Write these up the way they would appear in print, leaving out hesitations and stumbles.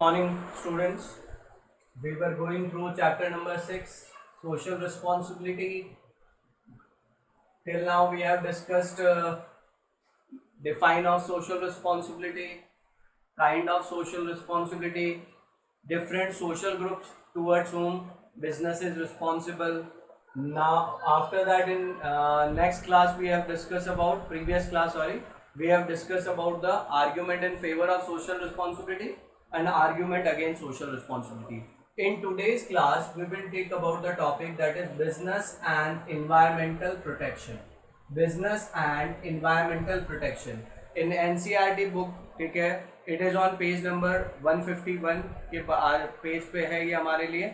Morning, students. We were going through chapter number 6, social responsibility. Till now, we have discussed define of social responsibility, kind of social responsibility, different social groups towards whom business is responsible. Now, after that, in next class, we have discussed about we have discussed about the argument in favor of social responsibility and argument against social responsibility. In today's class, we will take about the topic that is business and environmental protection. Business and environmental protection in NCERT book, ठीक है, it is on page number 151 के page पे है ये हमारे लिए.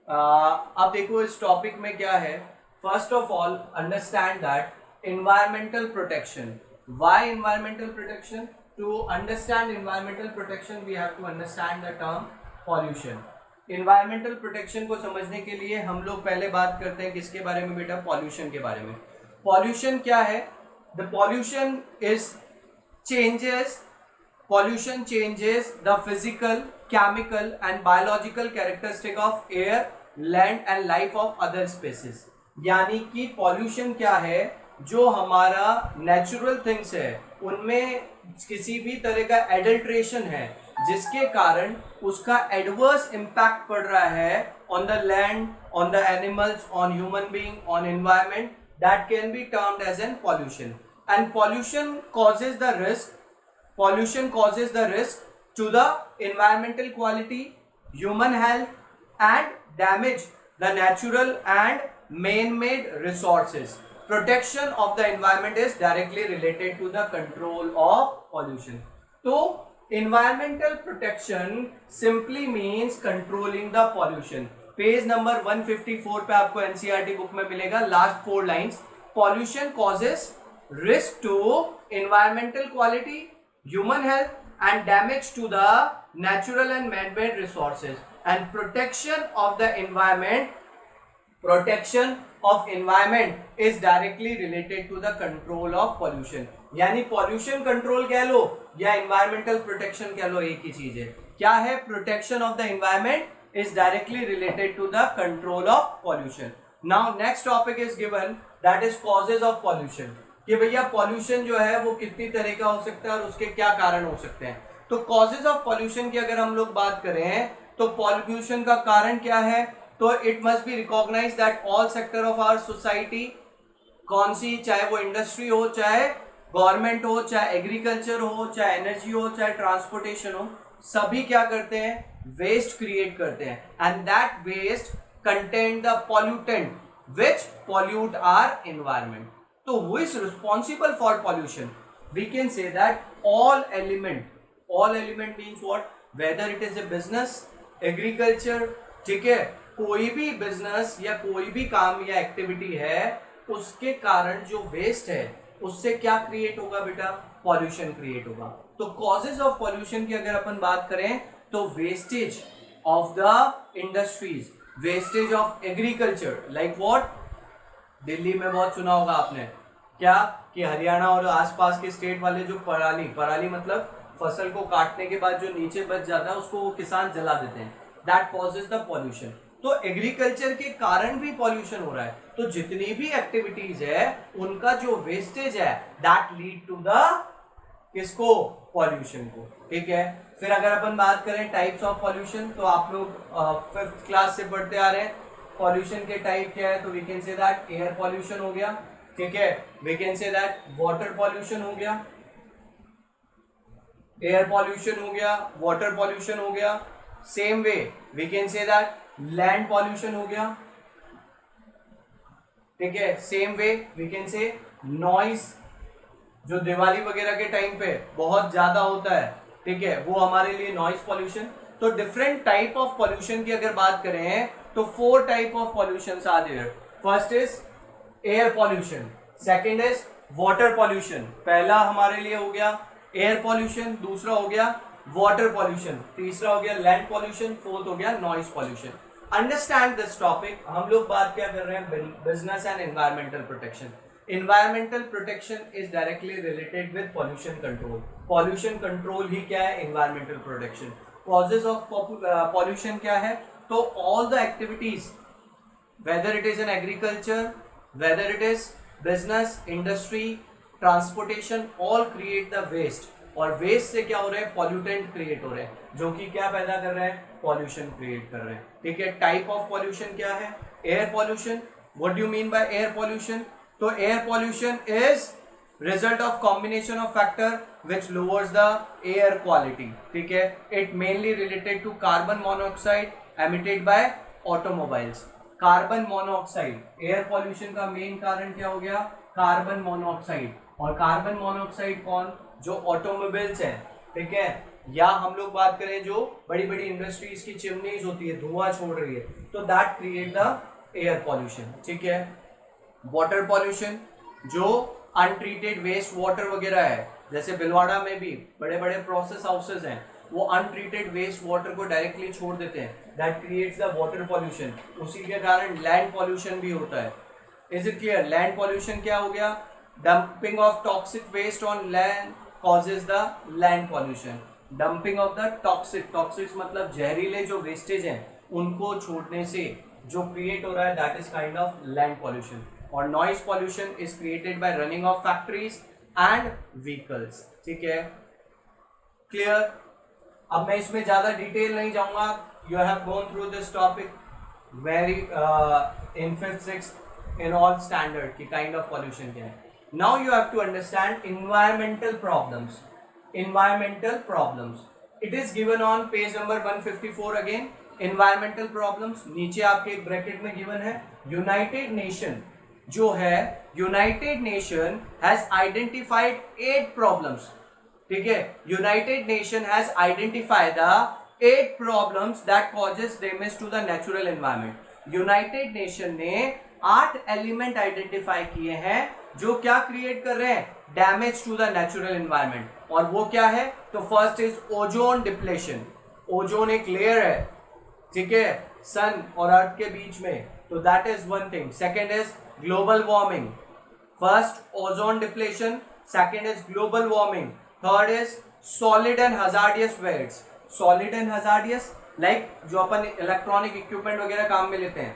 अब देखो इस टॉपिक में क्या है. First of all understand that environmental protection. Why environmental protection? To understand environmental protection we have to understand the term pollution. environmental protection को समझने के लिए हम लोग पहले बात करते हैं किसके बारे में बेटा? पॉल्यूशन के बारे में. पॉल्यूशन क्या है? The pollution is pollution changes the physical, chemical and biological characteristic of air, land and life of other species. यानी कि पॉल्यूशन क्या है? जो हमारा नेचुरल थिंग्स है उनमें किसी भी तरह का एडल्ट्रेशन है जिसके कारण उसका एडवर्स इम्पैक्ट पड़ रहा है on the land, on the animals, on human being, on environment, that can be termed as an pollution. And pollution causes the risk to the environmental quality, human health and damage the natural and man-made resources. Protection of the environment is directly related to the control of pollution. So environmental protection simply means controlling the pollution. Page number 154 पे आपको NCERT book में मिलेगा last 4 lines. Pollution causes risk to environmental quality, human health and damage to the natural and man-made resources. And protection of the environment is directly related to the control of pollution. यानी pollution control कह लो या environmental protection कह लो, एक ही चीज है. क्या है? Protection of the environment is directly related to the control of pollution. Now next topic is given, that is causes of pollution. कि भैया pollution जो है वो कितनी तरह का हो सकता है और उसके क्या कारण हो सकते हैं. तो causes of pollution की अगर हम लोग बात करें तो pollution का कारण क्या है? तो it must be recognized that all sector of our society, कौन सी, चाहे वो इंडस्ट्री हो, चाहे गवर्नमेंट हो, चाहे एग्रीकल्चर हो, चाहे एनर्जी हो, चाहे ट्रांसपोर्टेशन हो, सभी क्या करते हैं? वेस्ट क्रिएट करते हैं. And that waste contain the pollutant which pollute our environment. तो who is responsible for pollution? We can say that all element means what? Whether it is a business, agriculture, ठीक है, कोई भी business या कोई भी काम या एक्टिविटी है उसके कारण जो वेस्ट है उससे क्या क्रिएट होगा बेटा? पॉल्यूशन क्रिएट होगा. तो कॉजेज ऑफ पॉल्यूशन की अगर अपन बात करें तो wastage of the industries, wastage of agriculture, like what? Delhi में बहुत सुना होगा आपने क्या कि हरियाणा और आसपास के स्टेट वाले जो पराली मतलब फसल को काटने के बाद जो नीचे बच जाता है उसको वो किसान जला देते हैं. That causes the pollution. तो एग्रीकल्चर के कारण भी पॉल्यूशन हो रहा है. तो जितनी भी एक्टिविटीज है उनका जो वेस्टेज है दैट लीड टू द किसको? पॉल्यूशन को. ठीक है. फिर अगर अपन बात करें टाइप्स ऑफ पॉल्यूशन तो आप लोग 5th क्लास से पढ़ते आ रहे हैं. पॉल्यूशन के टाइप क्या है? तो we can say that air pollution हो गया, ठीक है, we can say that water pollution हो गया, एयर पॉल्यूशन हो गया, वाटर पॉल्यूशन हो गया. Same way we can say that land pollution हो गया, ठीक है. Same way we can say noise, जो दिवाली वगैरह के टाइम पे बहुत ज्यादा होता है, ठीक है, वो हमारे लिए नॉइस पॉल्यूशन. तो डिफरेंट टाइप ऑफ पॉल्यूशन की अगर बात करें तो 4 type of pollution are there. First is air pollution, second is water pollution, पहला हमारे लिए हो गया एयर पॉल्यूशन, दूसरा हो गया वाटर पॉल्यूशन, तीसरा हो गया लैंड पॉल्यूशन, फोर्थ हो गया noise pollution. Understand this topic. हम लोग बात क्या कर रहे हैं? Business and environmental protection. Environmental protection is directly related with pollution control. Pollution control ही क्या है? Environmental protection. Causes of pollution क्या है? तो all the activities, whether it is in agriculture, whether it is business, industry, transportation, all create the waste, और waste से क्या हो रहा है? पॉल्यूटेंट क्रिएट हो रहे हैं, जो कि क्या पैदा कर रहे हैं? पॉल्यूशन क्रिएट कर रहे हैं। ठीक है, टाइप ऑफ पॉल्यूशन क्या है? Air pollution. What do you mean by air pollution? तो air pollution is result of combination of factor which lowers the air quality. ठीक है, it mainly related to carbon monoxide emitted by automobiles. Carbon monoxide air pollution का main कारण क्या हो गया? Carbon monoxide. और carbon monoxide कौन? जो ऑटोमोबाइल्स है, ठीक है, या हम लोग बात करें जो बड़ी बड़ी इंडस्ट्रीज की चिमनीज होती है, धुआं छोड़ रही है, तो that create the air pollution. ठीक है, वाटर पॉल्यूशन, जो अनट्रीटेड वेस्ट वाटर वगैरह है, जैसे भिलवाड़ा में भी बड़े बड़े प्रोसेस हाउसेस हैं, वो अनट्रीटेड वेस्ट वाटर को डायरेक्टली छोड़ देते हैं, that creates the water pollution. उसी के कारण लैंड पॉल्यूशन भी होता है। Is it clear? Land pollution क्या हो गया? Dumping of toxic waste on land causes the land pollution. Dumping of the toxics मतलब जहरीले जो वेस्टेज हैं उनको छोड़ने से जो क्रिएट हो रहा है, that is kind of land pollution. और noise pollution is created by running of factories and vehicles. ठीक है, क्लियर? अब मैं इसमें ज्यादा डिटेल नहीं जाऊंगा, you have gone through this topic very in 5th 6th in all standard की काइंड ऑफ पॉल्यूशन क्या है। Now you have to understand environmental problems. Environmental problems, it is given on page number 154 again. Environmental problems नीचे आपके एक bracket में given है। United Nation जो है, United Nation has identified 8 problems. ठीक है, United Nation has identified the 8 problems that causes damage to the natural environment. United Nation ने 8 एलिमेंट आइडेंटिफाई किए हैं जो क्या क्रिएट कर रहे हैं? Damage to the natural environment. और वो क्या है? तो first is ozone depletion. Ozone एक लेयर है, ठीक है, सन और अर्थ के बीच में, तो that is one thing. Second is global warming. First ozone depletion, second is global warming, third is solid and hazardous wastes. Solid and hazardous like जो अपन इलेक्ट्रॉनिक इक्विपमेंट वगैरह काम में लेते हैं,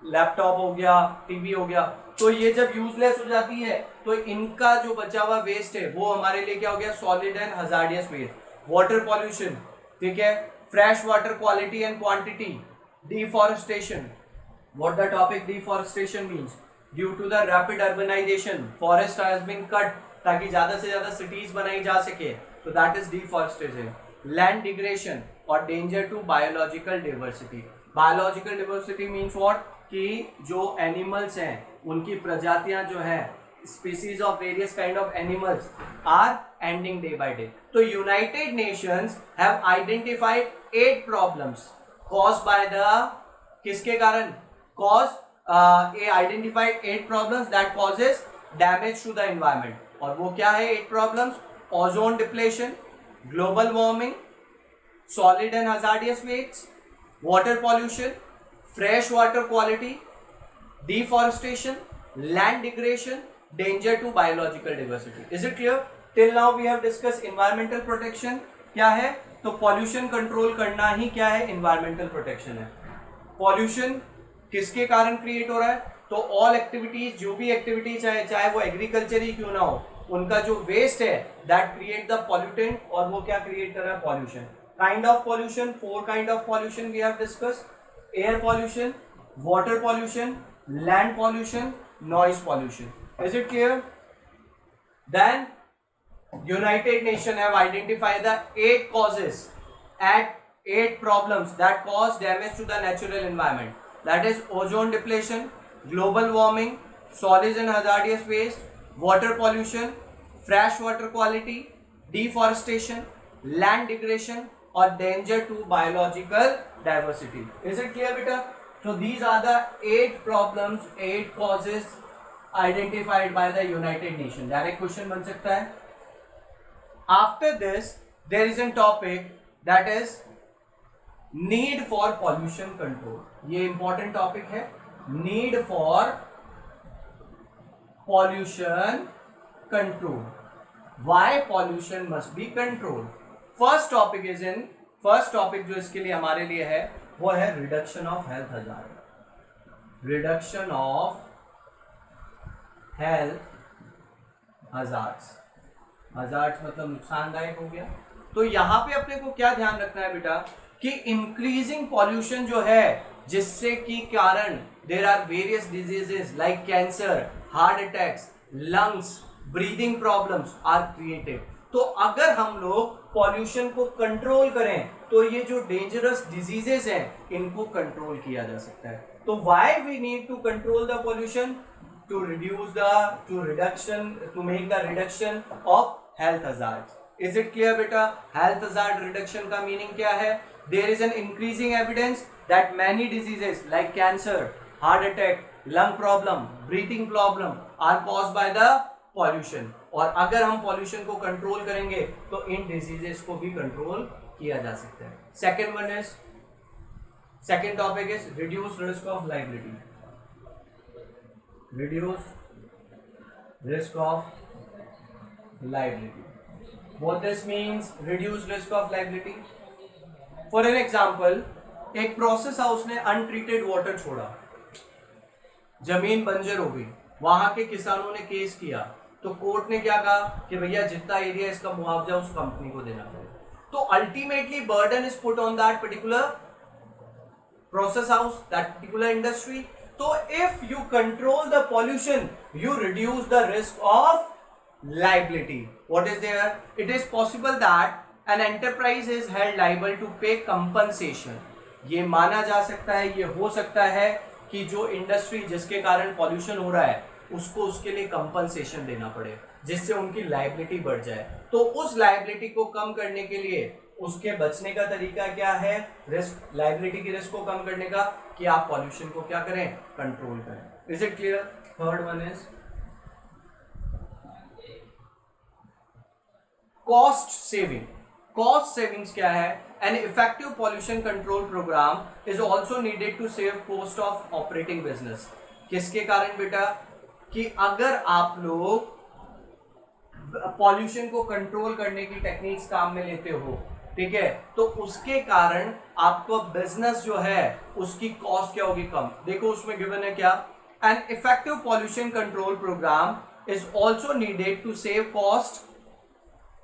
लैपटॉप हो गया, टीवी हो गया, तो ये जब यूजलेस हो जाती है तो इनका जो बचा हुआ वेस्ट है वो हमारे लिए क्या हो गया? Solid and hazardous waste. Water pollution, ठीक है, fresh water quality and quantity, deforestation. What the topic deforestation means? Due to the rapid urbanisation forest has been cut, ताकि ज्यादा से ज्यादा सिटीज बनाई जा सके, तो that is deforestation. Land degradation और danger to biological diversity. Biological diversity means what? कि जो एनिमल्स हैं उनकी प्रजातियां जो है, species of various kind of animals are ending day by day. तो United Nations have identified 8 problems caused by the, किसके कारण? Identified 8 problems that causes damage to the environment. और वो क्या है 8 प्रॉब्लम्स? Ozone depletion, global warming, solid and hazardous waste, water pollution, fresh water quality, deforestation, land degradation, danger to biological diversity. Is it clear? Till now we have discussed environmental protection क्या है? तो pollution control करना ही क्या है? environmental protection है। pollution किसके कारण create हो रहा है? तो all activities, जो भी activities है, चाहे वो agriculture ही क्यों ना हो, उनका जो waste है that create the pollutant, और वो क्या create कर रहा है? pollution. Kind of pollution, 4 kind of pollution we have discussed. Air pollution, water pollution, land pollution, noise pollution. Is it clear? Then United Nations have identified the 8 causes at 8 problems that cause damage to the natural environment. That is ozone depletion, global warming, solids and hazardous waste, water pollution, fresh water quality, deforestation, land degradation, or danger to biological diversity. Is it clear beta? So these are the 8 problems, 8 causes identified by the United Nations. Direct question बन सकता है. After this there is a topic that is need for pollution control. ये important topic है. Need for pollution control. Why pollution must be controlled? First topic is in first topic जो इसके लिए हमारे लिए है वो है reduction of health hazard. Reduction of health hazards, hazards मतलब नुकसानदायक हो गया। तो यहां पे अपने को क्या ध्यान रखना है बेटा कि इंक्रीजिंग पॉल्यूशन जो है जिससे कि कारण there are various diseases like cancer, heart attacks, lungs, breathing problems are created. तो अगर हम लोग पॉल्यूशन को कंट्रोल करें तो ये जो डेंजरस डिजीजेस हैं इनको कंट्रोल किया जा सकता है। तो why we need to control the pollution? to reduce the to make the reduction of health hazards. Is it clear beta? Health hazard reduction का meaning क्या है? There is an increasing evidence that many diseases like cancer, heart attack, lung problem, breathing problem are caused by the pollution. और अगर हम pollution को control करेंगे तो इन diseases को भी control किया जा सकता है। Second topic is reduce risk of liability. Reduce risk of liability. What this means? Reduce risk of liability. For an example, एक प्रोसेस हाउस ने अनट्रीटेड वाटर छोड़ा, जमीन बंजर हो गई, वहां के किसानों ने केस किया, तो कोर्ट ने क्या कहा कि भैया जितना एरिया इसका मुआवजा उस कंपनी को देना पड़ेगा। तो ultimately burden is put on that particular process house, that particular industry. So if you control the pollution, you reduce the risk of liability. What is there? It is possible that an enterprise is held liable to pay compensation. ये माना जा सकता है, ये हो सकता है कि जो इंडस्ट्री जिसके कारण पॉल्यूशन हो रहा है उसको उसके लिए कंपनसेशन देना पड़े जिससे उनकी लाइबिलिटी बढ़ जाए। तो उस लाइबिलिटी को कम करने के लिए उसके बचने का तरीका क्या है? रिस्क, लाइबिलिटी की रिस्क को कम करने का कि आप पॉल्यूशन को क्या करें? कंट्रोल करें। Is it clear? Third one is cost saving. Cost savings क्या है? An effective pollution control program is also needed to save cost of operating business. किसके कारण बेटा? कि अगर आप लोग पॉल्यूशन को कंट्रोल करने की टेक्निक्स काम में लेते हो, ठीक है, तो उसके कारण आपको बिजनेस जो है उसकी कॉस्ट क्या होगी? कम। देखो उसमें गिवन है क्या? An effective pollution control program is also needed to save cost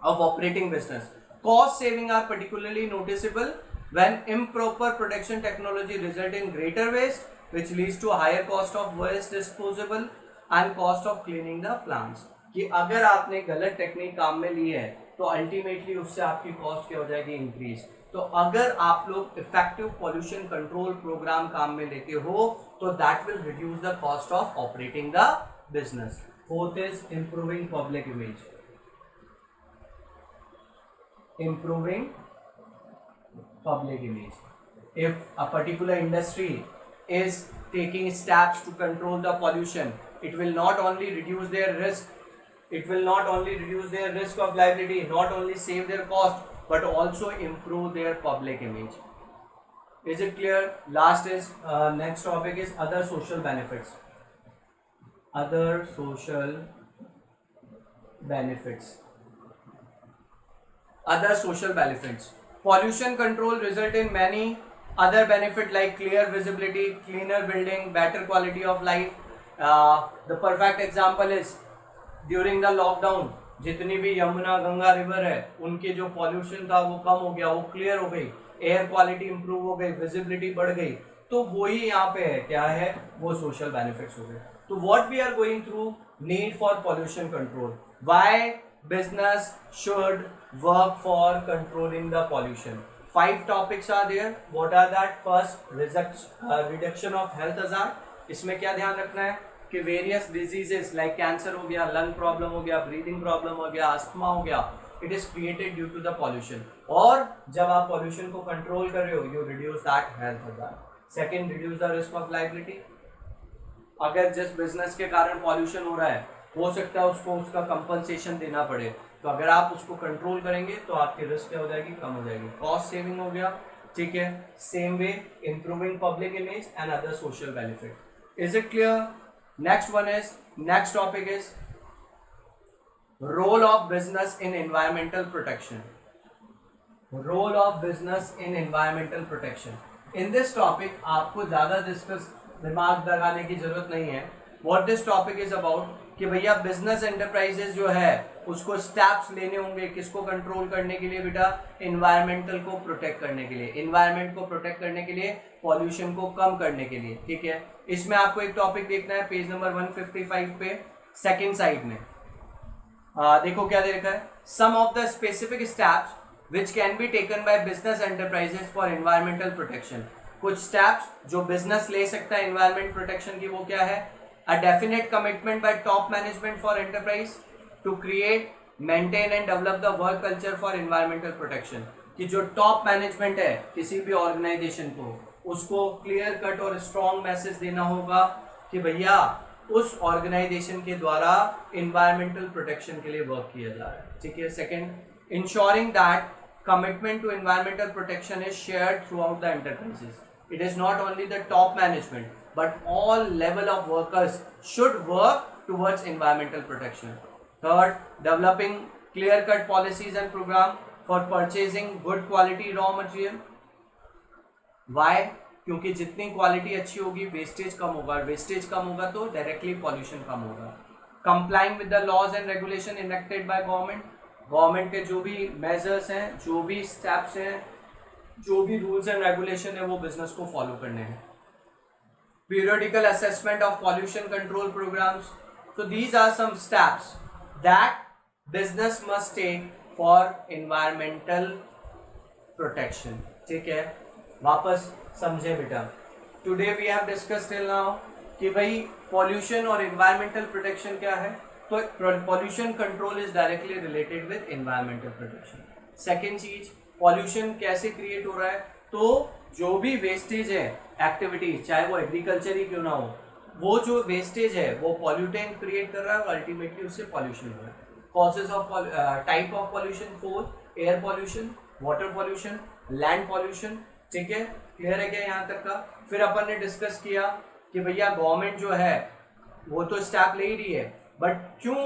of operating business. Cost saving are particularly noticeable when improper production technology result in greater waste which leads to higher cost of waste disposal and cost of cleaning the plants। कि अगर आपने गलत technique काम में ली है तो ultimately उससे आपकी कॉस्ट क्या हो जाएगी? इंक्रीज। तो अगर आप लोग इफेक्टिव पॉल्यूशन कंट्रोल प्रोग्राम काम में लेते हो तो that will reduce the cost of operating the business. Fourth is improving public image. Improving public image. If a particular industry is taking steps to control the pollution, it will not only reduce their risk, it will not only reduce their risk of liability, not only save their cost, but also improve their public image. Is it clear? Last is next topic is other social benefits. Other social benefits. Other social benefits. Pollution control result in many other benefit like clear visibility, cleaner building, better quality of life. The perfect example is during the lockdown जितनी भी Yamuna Ganga river है उनके जो pollution था वो कम हो गया, वो क्लियर हो गई, एयर क्वालिटी इंप्रूव हो गई, विजिबिलिटी बढ़ गई। तो वही यहाँ पे है, क्या है? वो सोशल बेनिफिट्स हो गए। तो what we are going through, need for pollution control. Why business should work for controlling the pollution? 5 topics are there. What are that? First, reduction of health hazard. इसमें क्या ध्यान रखना है कि various diseases like cancer हो गया, lung problem हो गया, breathing problem हो गया, asthma हो गया, it is created due to the pollution. और जब आप pollution को control कर रहे हो, you reduce that health hazard. Second, reduce the risk of liability. अगर जिस business के कारण pollution हो रहा है, हो सकता है उसको उसका compensation देना पड़े, तो अगर आप उसको कंट्रोल करेंगे तो आपकी रिस्क क्या हो जाएगी? कम हो जाएगी। कॉस्ट सेविंग हो गया, ठीक है। Same way improving public image and other social benefit. Is it clear? Next one is, next topic is role of business in environmental protection. Role of business in environmental protection. In this topic आपको ज़्यादा दिमाग लगाने की जरूरत नहीं है। What this topic is about कि भैया बिजनेस एंटरप्राइजेस जो है उसको स्टेप्स लेने होंगे किसको कंट्रोल करने के लिए बेटा, एनवायरमेंटल को प्रोटेक्ट करने के लिए, एनवायरमेंट को प्रोटेक्ट करने के लिए, पॉल्यूशन को कम करने के लिए। ठीक है, इसमें आपको एक टॉपिक देखना है पेज नंबर 155 पे सेकेंड साइड में। देखो क्या दे रखा है, some of the specific steps which can be taken by business enterprises for environmental protection। कुछ स्टेप्स जो बिजनेस ले सकता है एनवायरमेंट प्रोटेक्शन की, वो क्या है, a definite commitment by top management for enterprise to create, maintain and develop the work culture for environmental protection। कि जो टॉप मैनेजमेंट है किसी भी ऑर्गेनाइजेशन को, उसको क्लियर कट और स्ट्रॉन्ग मैसेज देना होगा कि भैया उस ऑर्गेनाइजेशन के द्वारा एनवायरमेंटल प्रोटेक्शन के लिए वर्क किया जा रहा है। ठीक है, second, ensuring that commitment to environmental protection is shared throughout the enterprises। It is not only the top management but all level of workers should work towards environmental protection। Third, developing clear cut policies and program for purchasing good quality raw material। Why? क्योंकि जितनी quality अच्छी होगी wastage कम होगा, wastage कम होगा तो directly pollution कम होगा। Complying with the laws and regulation enacted by government। Government के जो भी मेजर्स हैं, जो भी स्टेप्स हैं, जो भी रूल्स एंड रेगुलेशन है वो बिजनेस को फॉलो करने हैं। Periodical assessment of pollution control programs. So these are some steps that business must take for environmental protection. ठीक है, वापस समझे बेटा, today we have discuss till now कि भाई पॉल्यूशन और एनवायरमेंटल प्रोटेक्शन क्या है। तो pollution control is directly related with environmental protection. Second चीज, पॉल्यूशन कैसे क्रिएट हो रहा है, तो जो भी वेस्टेज है एक्टिविटीज, चाहे वो एग्रीकल्चर ही क्यों ना हो, वो जो वेस्टेज है वो पॉल्यूटेंट क्रिएट कर रहा है और अल्टीमेटली उससे पॉल्यूशन हो रहा है। Causes of type of pollution 4, air pollution, water pollution, land pollution. ठीक है, क्लियर है क्या यहाँ तक का। फिर अपन ने डिस्कस किया कि भैया गवर्नमेंट जो है वो तो स्टेप ले ही रही है, बट क्यों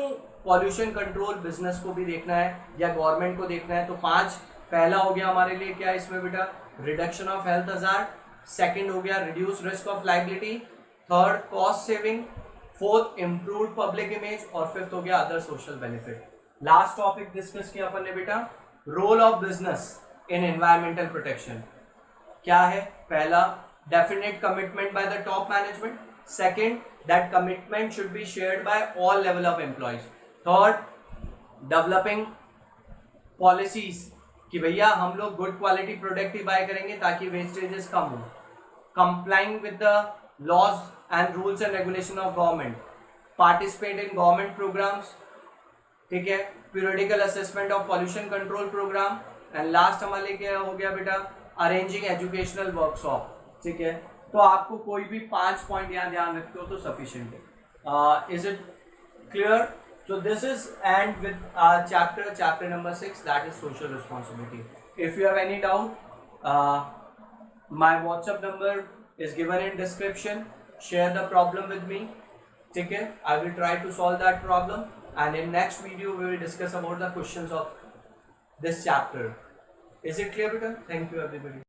पॉल्यूशन कंट्रोल बिजनेस को भी देखना है या गवर्नमेंट को देखना है। तो 5 पहला हो गया हमारे लिए क्या इसमें बेटा, reduction of health hazard. Second हो गया reduce risk of liability. Third, cost saving. Fourth, improved public image. और फिफ्थ हो गया other social benefit. Last topic discuss किया अपन ने बेटा, role of business in environmental protection. क्या है, पहला, definite commitment by the top management. Second, that commitment should be shared by all level of employees। Third, developing policies कि भैया हम लोग गुड क्वालिटी प्रोडक्ट ही बाय करेंगे ताकि वेस्टेजेस कम हो। Complying with the laws and rules and regulation of government। Participate in government programs। ठीक है, periodical assessment of pollution control program। And last हमारे लिए क्या हो गया बेटा, arranging educational workshop। ठीक है, तो आपको कोई भी 5 पॉइंट यहाँ ध्यान रखते हो तो सफिशिएंट है। Is it clear? So this is end with our chapter number 6, that is social responsibility. If you have any doubt, my WhatsApp number is given in description. Share the problem with me. ठीक है, I will try to solve that problem, and in next video we will discuss about the questions of this chapter. Is it clear, बेटा? Thank you everybody.